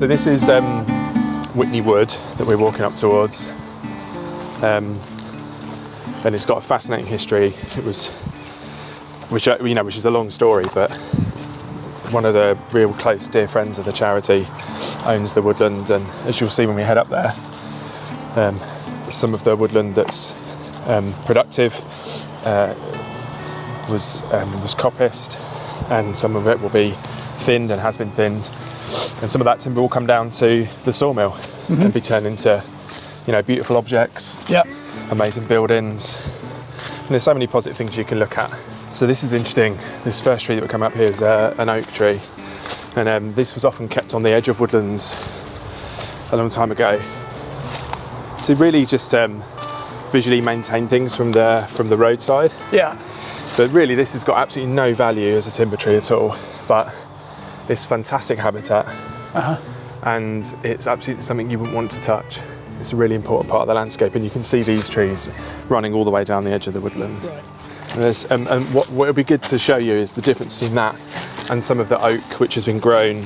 So this is Whitney Wood that we're walking up towards, and it's got a fascinating history. It was, which is a long story, but one of the real close dear friends of the charity owns the woodland, and as you'll see when we head up there, some of the woodland that's productive was coppiced, and some of it will be thinned and has been thinned, and some of that timber will come down to the sawmill and be turned into, beautiful objects, amazing buildings, and there's so many positive things you can look at. So this is interesting. This first tree that we come up here is an oak tree, and this was often kept on the edge of woodlands a long time ago to really just visually maintain things from the roadside. Yeah. But really, this has got absolutely no value as a timber tree at all. But it's fantastic habitat, and it's absolutely something you wouldn't want to touch. It's a really important part of the landscape, and you can see these trees running all the way down the edge of the woodland. Right. And what would be good to show you is the difference between that and some of the oak, which has been grown,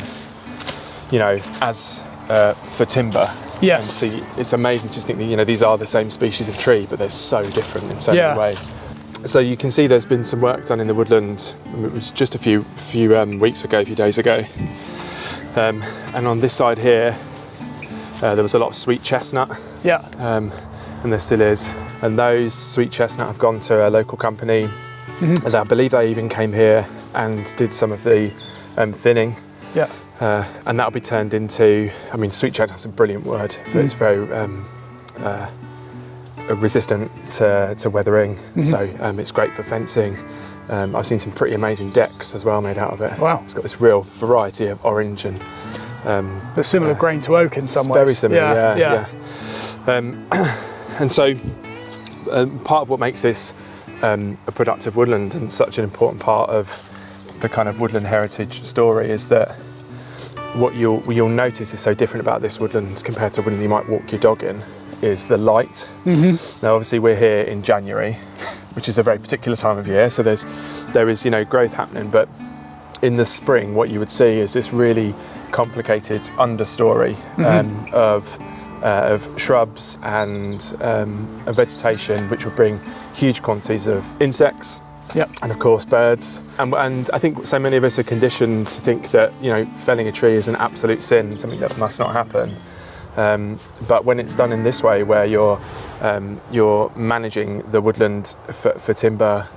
as for timber. Yes. And see, it's amazing to think that these are the same species of tree, but they're so different in so many ways. So you can see there's been some work done in the woodland. It was just a few days ago. And on this side here, there was a lot of sweet chestnut. Yeah. And there still is. And those sweet chestnut have gone to a local company. And I believe they even came here and did some of the thinning. Yeah. And that'll be turned into, sweet chestnut's a brilliant word. It's very resistant to weathering, so it's great for fencing. I've seen some pretty amazing decks as well made out of it. Wow. It's got this real variety of orange and a similar grain to oak in some ways. Very similar, yeah. And so part of what makes this a productive woodland and such an important part of the kind of woodland heritage story is that what you'll notice is so different about this woodland compared to woodland you might walk your dog in is the light. Now obviously we're here in January, which is a very particular time of year, so there is growth happening, but in the spring what you would see is this really complicated understory of shrubs and a vegetation which would bring huge quantities of insects. Yep. And of course birds, and I think so many of us are conditioned to think that felling a tree is an absolute sin, something that must not happen. But when it's done in this way, where you're managing the woodland for timber,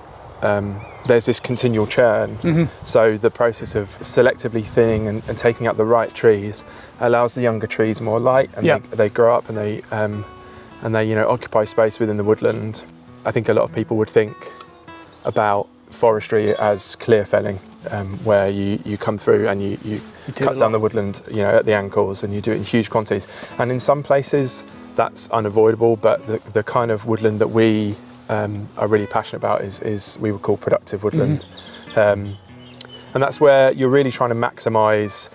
there's this continual churn. So the process of selectively thinning and taking up the right trees allows the younger trees more light, and they grow up and they occupy space within the woodland. I think a lot of people would think about forestry as clear felling, where you come through and you cut down the woodland at the ankles, and you do it in huge quantities, and in some places that's unavoidable, but the kind of woodland that we are really passionate about is we would call productive woodland. And that's where you're really trying to maximise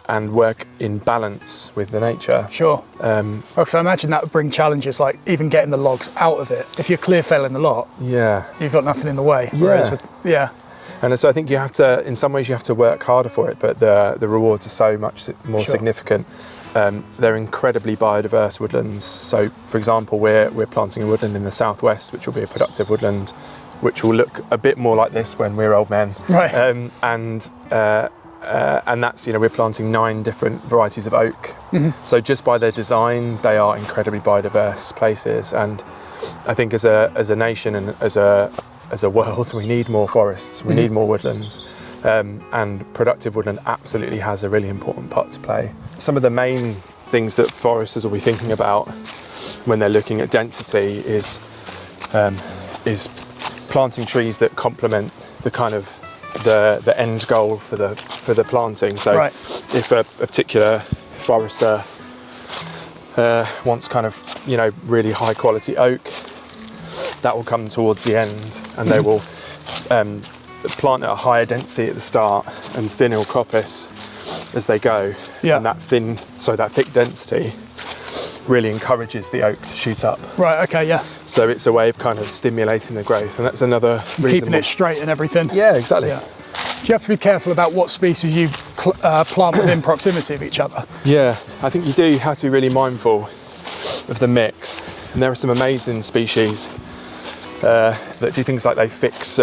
and work in balance with the nature. Sure. Because I imagine that would bring challenges, like even getting the logs out of it. If you're clear felling the lot, you've got nothing in the way. And so I think you have to, in some ways, you have to work harder for it, but the rewards are so much more significant. They're incredibly biodiverse woodlands. So, for example, we're planting a woodland in the southwest, which will be a productive woodland, which will look a bit more like this when we're old men. Right. And that's, we're planting 9 different varieties of oak. So just by their design, they are incredibly biodiverse places. And I think as a nation and as a world, we need more forests, we need more woodlands. And productive woodland absolutely has a really important part to play. Some of the main things that foresters will be thinking about when they're looking at density is planting trees that complement the kind of the end goal for the planting. So if a particular forester wants kind of really high quality oak, that will come towards the end, and they will plant at a higher density at the start and thin or coppice as they go. And that thick density really encourages the oak to shoot up. Right, okay, yeah. So it's a way of kind of stimulating the growth, and that's another reason. Keeping it straight and everything. Yeah, exactly. Yeah. Do you have to be careful about what species you plant within proximity of each other. Yeah, I think you do have to be really mindful of the mix. And there are some amazing species that do things like they fix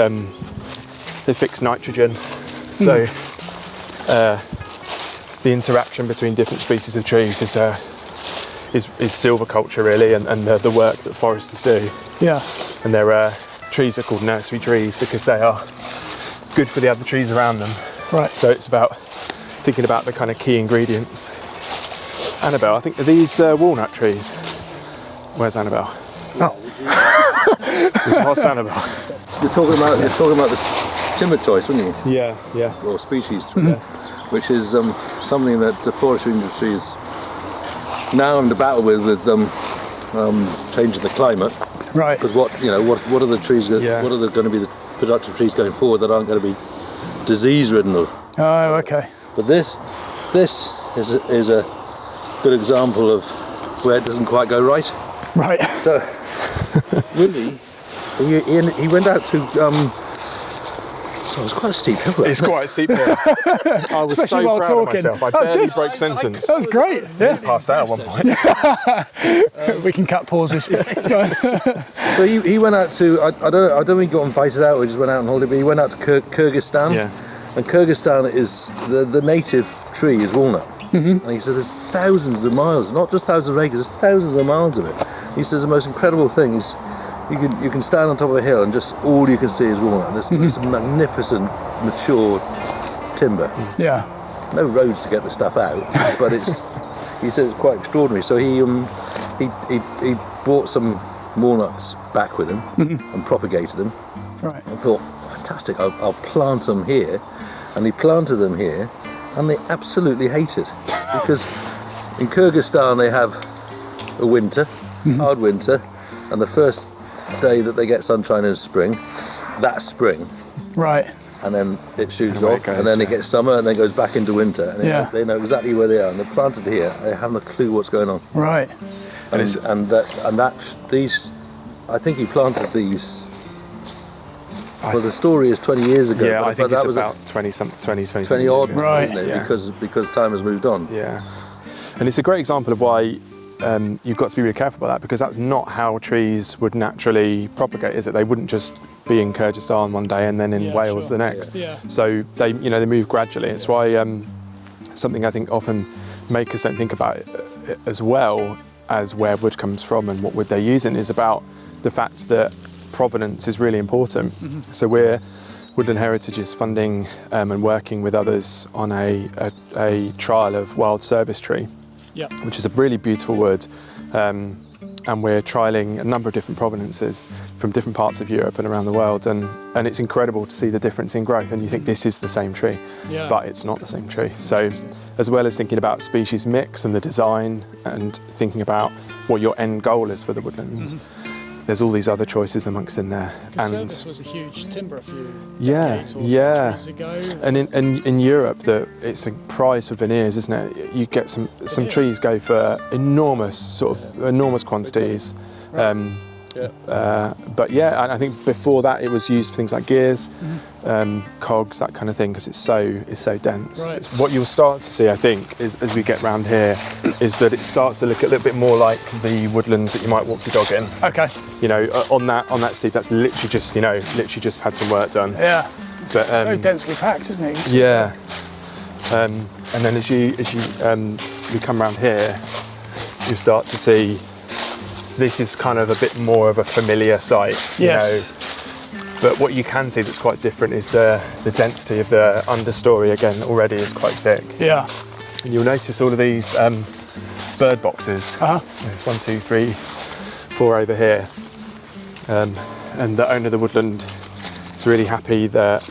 nitrogen. So the interaction between different species of trees is silviculture really, and the work that foresters do. Yeah. And there trees are called nursery trees because they are good for the other trees around them. Right. So it's about thinking about the kind of key ingredients. Annabelle, I think, are these the walnut trees? Where's Annabelle? Oh. What's Annabelle? You're talking about the timber choice, weren't you? Yeah, yeah. Or species choice, which is something that the forestry industry is now in the battle with changing the climate. Right. Because what are the trees? What are going to be the productive trees going forward that aren't going to be disease-ridden? Oh, okay. But this is a good example of where it doesn't quite go right. Right. So, Willie, he went out to. So it's quite a steep hill. It's quite a steep hill. I was Especially so while proud talking. of myself. I barely broke sentence. That was great. Yeah. Passed out at one point. We can cut pauses. So he went out to. I don't think he got invited out. He just went out on holiday. But he went out to Kyrgyzstan. Yeah. And Kyrgyzstan is the native tree is walnut. And he said there's thousands of miles, not just thousands of acres, there's thousands of miles of it. He says the most incredible thing is you can stand on top of a hill and just all you can see is walnut. There's some magnificent, mature timber. Yeah. No roads to get the stuff out, but he said it's quite extraordinary. So he brought some walnuts back with him and propagated them. Right. I thought, fantastic, I'll plant them here. And he planted them here, and they absolutely hate it. Because in Kyrgyzstan they have a winter, hard winter, and the first day that they get sunshine in spring, that's spring. Right. And then it shoots off, and then it gets summer, and then goes back into winter. And they know exactly where they are, and they're planted here. They haven't a clue what's going on. Right. And these, I think he planted these. Well, the story is 20 years ago. Yeah, but I think that it's was about 20 odd, Right. isn't it? Yeah. Because time has moved on. Yeah. And it's a great example of why you've got to be really careful about that, because that's not how trees would naturally propagate, is it? They wouldn't just be in Kyrgyzstan one day and then in Wales the next. Yeah. So they move gradually. It's why something I think often makers don't think about it as well as where wood comes from and what wood they're using is about the fact that provenance is really important. So Woodland Heritage is funding and working with others on a trial of wild service tree, which is a really beautiful wood, and we're trialling a number of different provenances from different parts of Europe and around the world, and it's incredible to see the difference in growth, and you think this is the same tree, but it's not the same tree. So as well as thinking about species mix and the design and thinking about what your end goal is for the woodland, there's all these other choices amongst in there. And Service was a huge timber a few decades or centuries ago. And in Europe, it's a prize for veneers, isn't it? You get some trees go for enormous quantities. Right. But I think before that it was used for things like gears, cogs, that kind of thing, because it's so dense. Right. It's what you'll start to see, I think, is as we get round here, is that it starts to look a little bit more like the woodlands that you might walk your dog in. Okay. On that steep, that's literally just had some work done. Yeah. So densely packed, isn't it? Yeah. And then as you come round here, you start to see. This is kind of a bit more of a familiar sight, Yes. But what you can see that's quite different is the density of the understory again already is quite thick. Yeah. And you'll notice all of these bird boxes. There's 1, 2, 3, 4 over here. And the owner of the woodland is really happy that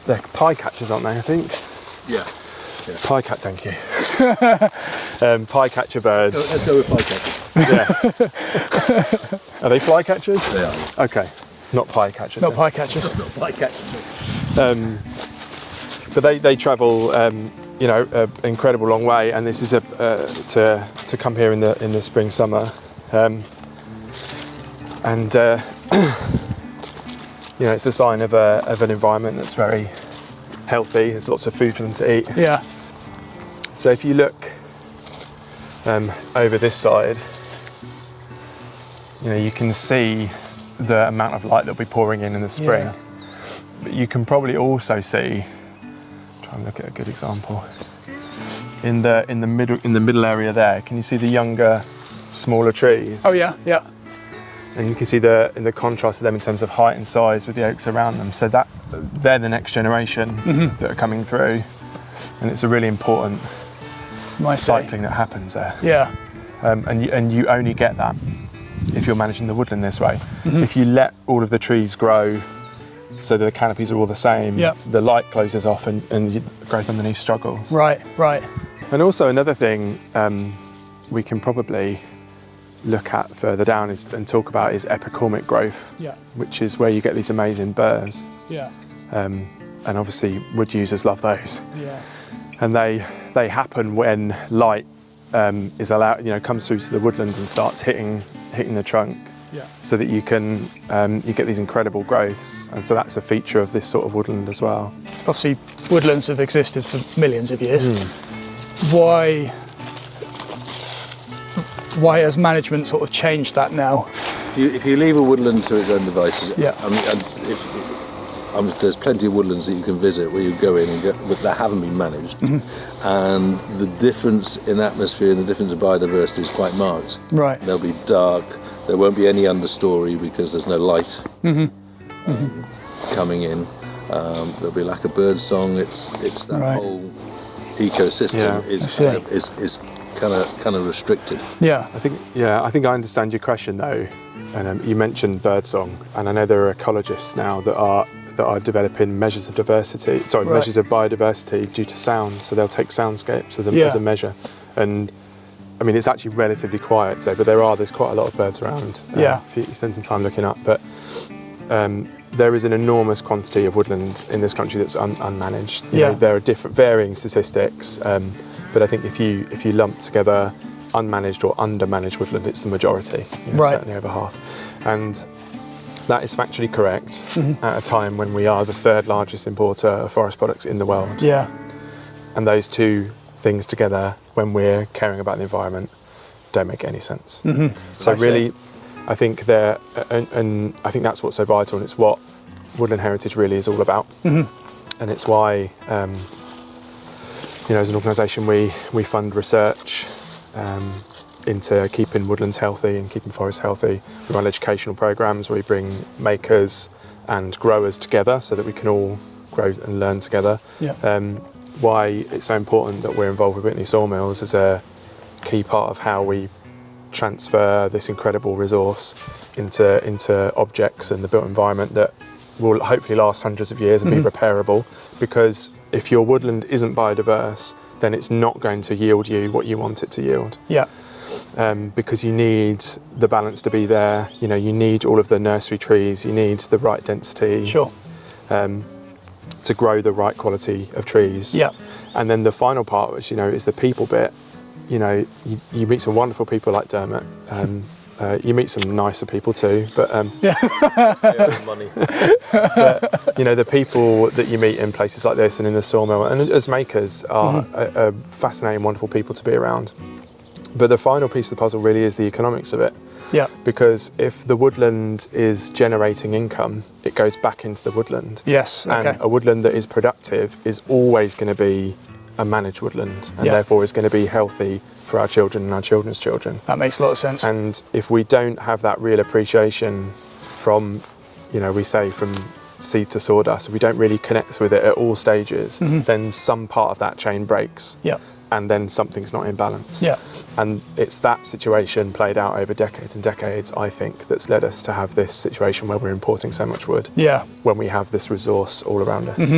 they're pie catchers, aren't they, I think? Yeah. Pie cat, thank you. Pie catcher birds. Let's go with pie catchers. Are they fly catchers? They are. Okay, not pie catchers. Not pie catchers. Not pie catchers. But they travel, an incredible long way, and this is to come here in the spring summer, it's a sign of an environment that's very healthy. There's lots of food for them to eat. Yeah. So if you look over this side, you can see the amount of light that'll be pouring in the spring. Yeah. But you can probably also see, try and look at a good example, in the middle area there. Can you see the younger, smaller trees? Oh yeah, yeah. And you can see in the contrast of them in terms of height and size with the oaks around them. So they're the next generation that are coming through, and it's a really important cycling that happens there. Yeah. And you only get that if you're managing the woodland this way. If you let all of the trees grow so that the canopies are all the same, the light closes off and the growth underneath struggles. Right. And also another thing we can probably look at further down and talk about is epicormic growth, which is where you get these amazing burrs. Yeah. And obviously wood users love those. Yeah. And they happen when light is allowed, comes through to the woodlands and starts hitting the trunk. Yeah. So that you can you get these incredible growths, and so that's a feature of this sort of woodland as well. Obviously, woodlands have existed for millions of years. Why has management sort of changed that now? If you leave a woodland to its own devices, yeah. There's plenty of woodlands that you can visit where you go in but that haven't been managed, and the difference in atmosphere and the difference in biodiversity is quite marked. Right. They'll be dark. There won't be any understory because there's no light coming in. There'll be lack of bird song. It's that whole ecosystem is kind of restricted. Yeah. I think I understand your question though, and you mentioned bird song, and I know there are ecologists now that are developing measures of measures of biodiversity due to sound. So they'll take soundscapes as a measure, and I mean, it's actually relatively quiet today, but there's quite a lot of birds around. If you spend some time looking up. But there is an enormous quantity of woodland in this country that's unmanaged. You know, there are different varying statistics, but I think if you lump together unmanaged or undermanaged woodland, it's the majority. Certainly over half. And that is factually correct at a time when we are the third largest importer of forest products in the world. Yeah. And those two things together, when we're caring about the environment, don't make any sense. So really, I think and I think that's what's so vital, and it's what Woodland Heritage really is all about. And it's why, as an organisation, we fund research into keeping woodlands healthy and keeping forests healthy. We run educational programmes where we bring makers and growers together so that we can all grow and learn together. Why it's so important that we're involved with Whitney Sawmills is a key part of how we transfer this incredible resource into objects and the built environment that will hopefully last hundreds of years and be repairable. Because if your woodland isn't biodiverse, then it's not going to yield you what you want it to yield. Because you need the balance to be there. You need all of the nursery trees. You need the right density. To grow the right quality of trees. And then the final part, which is the people bit. You meet some wonderful people like Dermot. You meet some nicer people too, but money. But the people that you meet in places like this and in the sawmill and as makers are a fascinating, wonderful people to be around. But the final piece of the puzzle really is the economics of it. Because if the woodland is generating income, it goes back into the woodland. And a woodland that is productive is always going to be a managed woodland, and therefore is going to be healthy for our children and our children's children. That makes a lot of sense. And if we don't have that real appreciation from, we say from seed to sawdust, if we don't really connect with it at all stages, then some part of that chain breaks. And then something's not in balance. And it's that situation played out over decades and decades, I think, that's led us to have this situation where we're importing so much wood. When we have this resource all around us.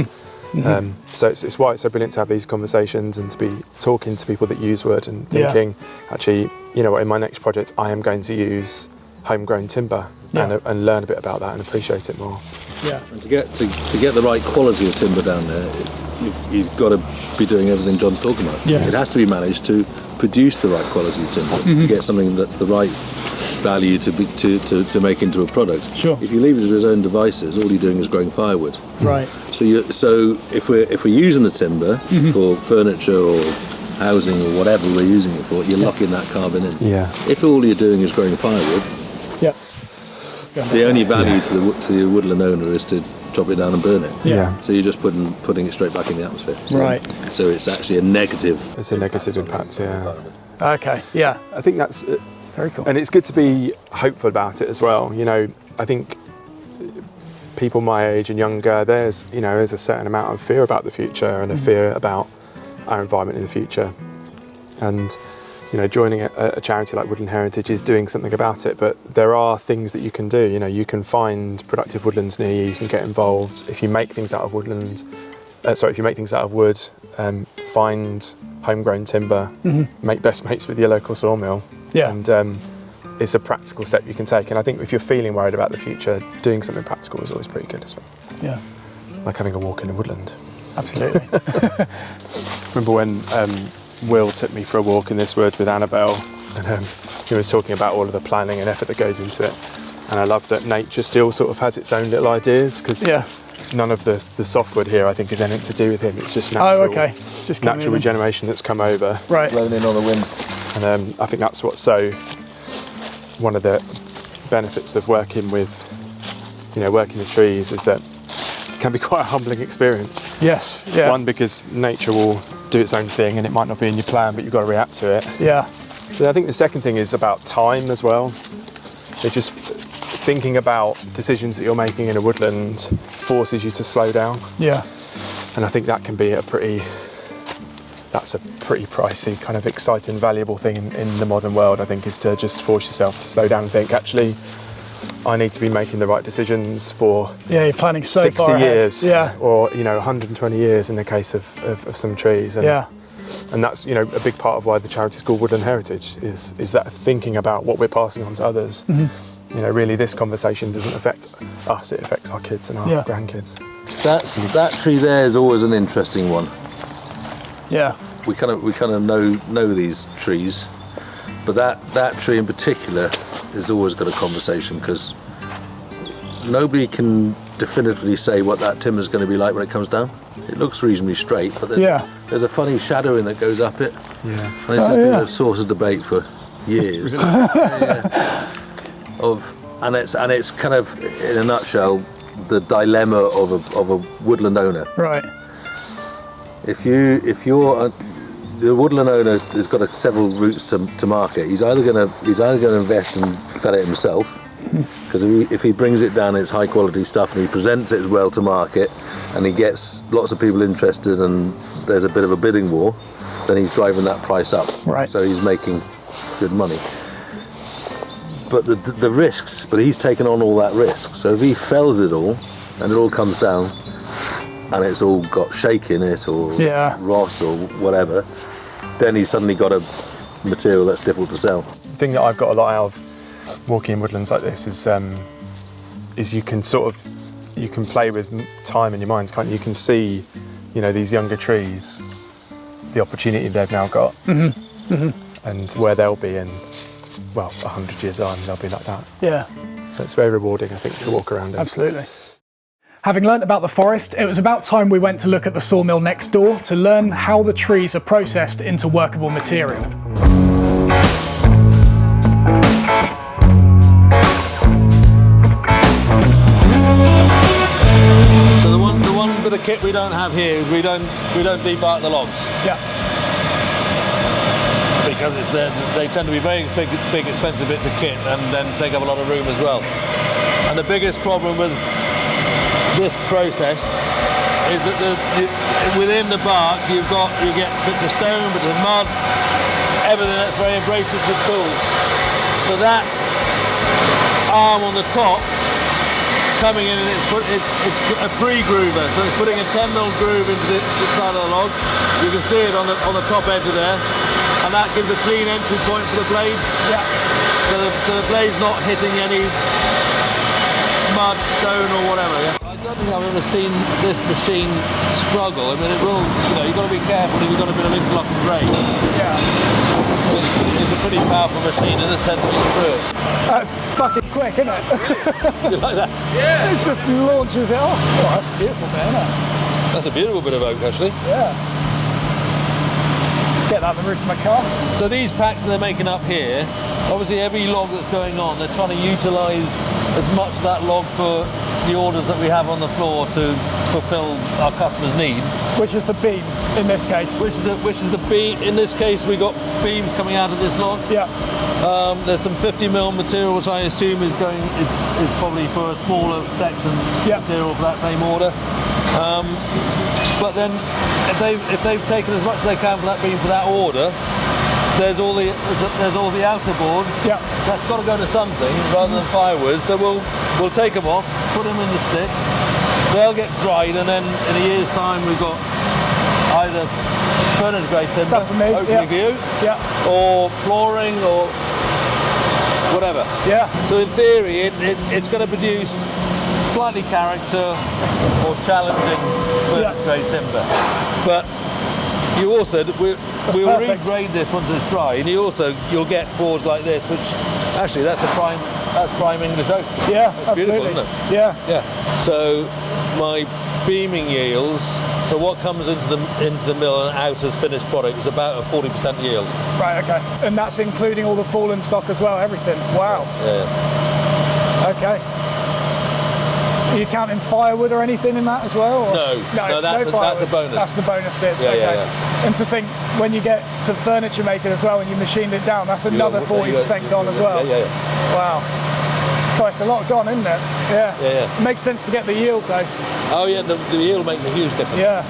So it's why it's so brilliant to have these conversations and to be talking to people that use wood and thinking, actually, in my next project, I am going to use homegrown timber and learn a bit about that and appreciate it more. And to get the right quality of timber down there, you've got to be doing everything John's talking about. Yes. It has to be managed to produce the right quality timber, to get something that's the right value to make into a product. Sure. If you leave it to his own devices, all you're doing is growing firewood. Right. So if we're using the timber for furniture or housing or whatever we're using it for, you're locking that carbon in. Yeah. If all you're doing is growing firewood, the only value to the woodland owner is to chop it down and burn it. Yeah. So you're just putting it straight back in the atmosphere. Right. So it's actually a negative. It's a negative impact, yeah. Okay, yeah. I think that's very cool. And it's good to be hopeful about it as well. You know, I think people my age and younger, there's a certain amount of fear about the future and a fear about our environment in the future. And joining a charity like Woodland Heritage is doing something about it, but there are things that you can do. You can find productive woodlands near you, you can get involved. If you make things out of if you make things out of wood, find homegrown timber, make best mates with your local sawmill. Yeah. And it's a practical step you can take. And I think if you're feeling worried about the future, doing something practical is always pretty good as well. Yeah. Like having a walk in the woodland. Absolutely. Remember when Will took me for a walk in this wood with Annabelle, and he was talking about all of the planning and effort that goes into it. And I love that nature still sort of has its own little ideas, because none of the softwood here, I think, is anything to do with him. It's just natural, just natural regeneration that's come over. Right. Blown in on the wind. And I think that's what's one of the benefits of working with, working with trees is that it can be quite a humbling experience. Yes, yeah. One, because nature will do its own thing and it might not be in your plan, but you've got to react to it. Yeah. So I think the second thing is about time as well. It's just thinking about decisions that you're making in a woodland forces you to slow down. Yeah. And I think that can be that's a pretty pricey, kind of exciting, valuable thing in the modern world, I think, is to just force yourself to slow down and think, actually, I need to be making the right decisions for you're planning so 60 far ahead. years, yeah, or 120 years in the case of some trees. And, and that's a big part of why the charity is called Woodland Heritage, is that thinking about what we're passing on to others. Really this conversation doesn't affect us, it affects our kids and our grandkids. That tree there is always an interesting one. Yeah. We kind of know these trees, but that tree in particular has always got a conversation, because nobody can definitively say what that timber is going to be like when it comes down. It looks reasonably straight, but there's a funny shadowing that goes up it. Yeah. And this has been a source of debate for years. And it's kind of, in a nutshell, the dilemma of a woodland owner. Right. If you're the woodland owner has got several routes to market. He's either going to invest and fell it himself, because if he brings it down, it's high quality stuff, and he presents it well to market, and he gets lots of people interested, and there's a bit of a bidding war, then he's driving that price up. Right. So he's making good money. But the risks, but he's taken on all that risk. So if he fells it all, and it all comes down, and it's all got shake in it, or rot, or whatever, then he's suddenly got a material that's difficult to sell. The thing that I've got a lot out of walking in woodlands like this is you can play with time in your minds, can't you? You can see, these younger trees, the opportunity they've now got, and where they'll be in, 100 years on, they'll be like that. Yeah. So it's very rewarding, I think, to walk around in. Absolutely. Having learnt about the forest, it was about time we went to look at the sawmill next door to learn how the trees are processed into workable material. So the one bit of kit we don't have here is we don't debark the logs. Yeah. Because they tend to be very big expensive bits of kit, and then take up a lot of room as well. And the biggest problem with this process is that within the bark you get bits of stone, bits of mud, everything that's very abrasive with tools. So that arm on the top coming in, and it's a pre-groover, so it's putting a 10mm groove into the side of the log. You can see it on the top edge of there, and that gives a clean entry point for the blade. Yeah. So the blade's not hitting any mud, stone or whatever. Yeah? don't think I've ever seen this machine struggle. I mean, it will, you know, you've got to be careful if you've got a bit of interlock and break. Yeah. It's a pretty powerful machine and it's 10 feet through it. That's fucking quick, isn't it? You like that? Yeah. It just launches it off. Oh, that's a beautiful bit, isn't it? That's a beautiful bit of oak, actually. Yeah. Get that on the roof of my car. So these packs that they're making up here, obviously every log that's going on, they're trying to utilise as much of that log for the orders that we have on the floor to fulfil our customers' needs. Which is the beam in this case. Which is the beam. In this case, we got beams coming out of this log. Yeah. There's some 50mm material, which I assume is probably for a smaller section material for that same order. But then, if they've taken as much as they can for that beam for that order, there's all the outer boards. Yeah. That's got to go to something rather than firewood. So we'll take them off, put them in the stick. They'll get dried, and then in a year's time we've got either furniture grade timber, stuff for me, view, or flooring, or whatever. Yeah. So in theory, it's going to produce slightly character or challenging furniture grade timber, but you also we'll regrade this once it's dry, and you'll get boards like this, which actually that's prime English oak. Yeah, that's absolutely. Beautiful, isn't it? Yeah. So my beaming yields, so what comes into the mill and out as finished product, is about a 40% yield. Right. Okay. And that's including all the fallen stock as well. Everything. Wow. Yeah. Okay. Are you counting firewood or anything in that as well? Or? No, that's a bonus. That's the bonus bits. Yeah, okay. yeah. And to think, when you get to furniture making as well and you machined it down, that's another 40% gone as well. Yeah. Wow. God, it's a lot gone, isn't it? Yeah. It makes sense to get the yield though. Oh yeah, the yield makes a huge difference. Yeah.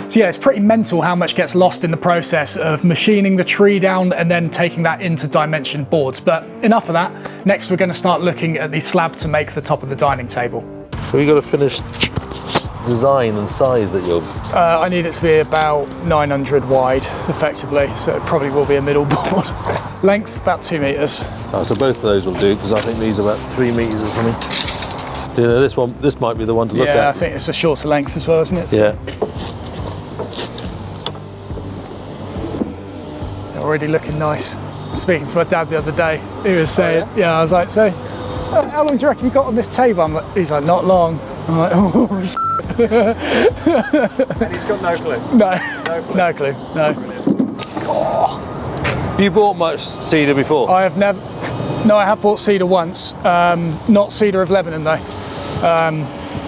So yeah, it's pretty mental how much gets lost in the process of machining the tree down and then taking that into dimension boards. But enough of that. Next, we're going to start looking at the slab to make the top of the dining table. So we got a finished design and size that you're... I need it to be about 900 wide, effectively, so it probably will be a middle board. Length, about 2 metres. Oh, so both of those will do, because I think these are about 3 metres or something. Do you know, this might be the one to look at. Yeah, I think it's a shorter length as well, isn't it? Yeah. Already looking nice. Speaking to my dad the other day, he was saying, I was like, so, how long do you reckon you got on this table? He's like, not long. I'm like, oh, shit. And he's got no clue? No clue, no. Have you bought much cedar before? I have never, no, I have bought cedar once, not cedar of Lebanon though.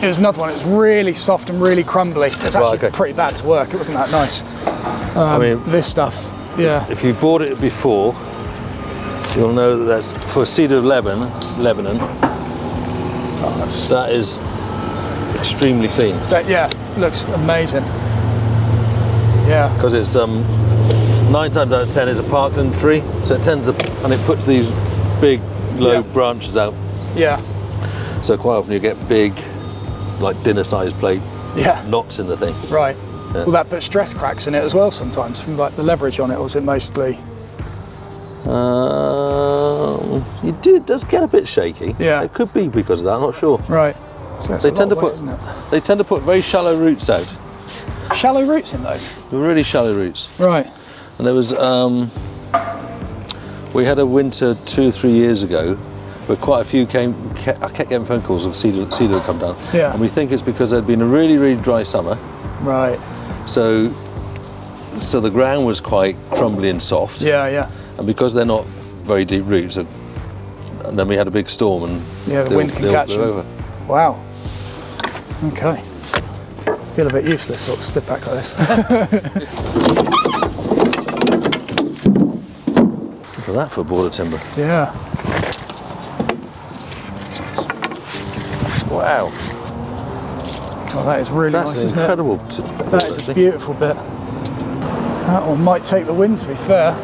It was another one, it was really soft and really crumbly. It was actually pretty bad to work, it wasn't that nice. I mean, this stuff, yeah. If you bought it before, you'll know that that's for cedar of Lebanon. That is extremely clean. That, looks amazing. Yeah. Because it's 9 times out of 10 is a Parkland tree, so it tends to, and it puts these big low branches out. Yeah. So quite often you get big, like dinner-sized plate knots in the thing. Right. Yeah. Will that put stress cracks in it as well sometimes from like the leverage on it, or is it mostly? It does get a bit shaky. Yeah. It could be because of that. I'm not sure. Right. So they tend to put very shallow roots out. Shallow roots in those? Really shallow roots. Right. And there was we had a winter 2 or 3 years ago where quite a few I kept getting phone calls of cedar had come down. Yeah. And we think it's because there'd been a really, really dry summer. Right. So the ground was quite crumbly and soft. Yeah. And because they're not very deep roots, and then we had a big storm and the wind can catch them. Over. Wow. Okay. Feel a bit useless, sort of step back like this. Look at that for a board of timber. Yeah. Wow. Oh, that is really nice, isn't it? That's incredible. That is a beautiful bit. That one might take the wind, to be fair.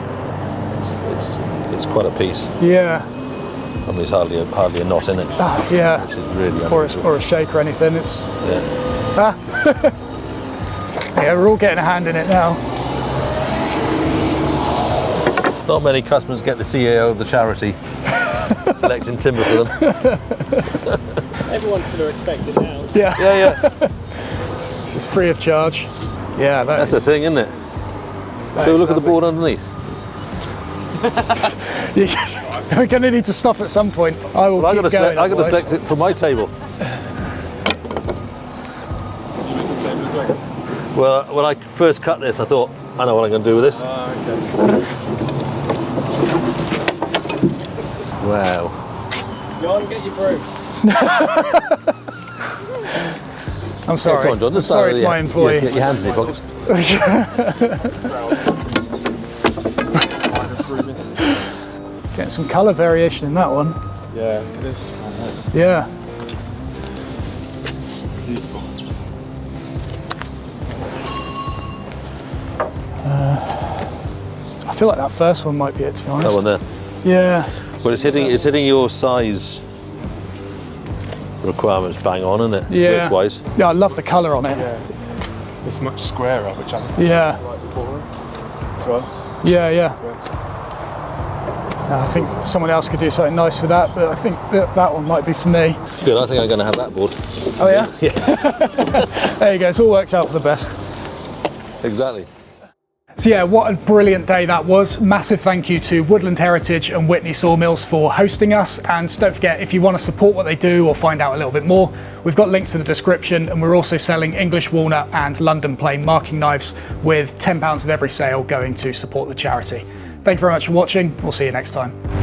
It's quite a piece. Yeah. I mean, there's hardly a knot in it. Yeah. Which is really unusual. Or a shake or anything. It's. Yeah. Yeah, we're all getting a hand in it now. Not many customers get the CEO of the charity collecting timber for them. Everyone's going to expect it now. Yeah. Yeah. This is free of charge. Yeah, That's the thing, isn't it? So look at the board underneath. We're going to need to stop at some point. I will keep going. I've got to select it from my table. Well, when I first cut this, I thought, I know what I'm going to do with this. Okay. Wow. John, get you through. I'm sorry. Yeah, come on, John, I'm sorry for my employee. Get your hands in your pockets. Getting some colour variation in that one. Yeah, look at this. Yeah. Beautiful. I feel like that first one might be it, to be honest. That one there. Yeah. Well, it's hitting your size requirements bang on, isn't it? Yeah. Width-wise. Yeah, I love the colour on it. Yeah. It's much squarer, which I think Yeah. is like before as well. Yeah. I think someone else could do something nice with that, but I think that one might be for me. Good, I think I'm going to have that board. Oh yeah? Yeah. There you go, it's all worked out for the best. Exactly. So yeah, what a brilliant day that was. Massive thank you to Woodland Heritage and Whitney Sawmills for hosting us. And don't forget, if you want to support what they do or find out a little bit more, we've got links in the description, and we're also selling English walnut and London plain marking knives with £10 of every sale going to support the charity. Thank you very much for watching. We'll see you next time.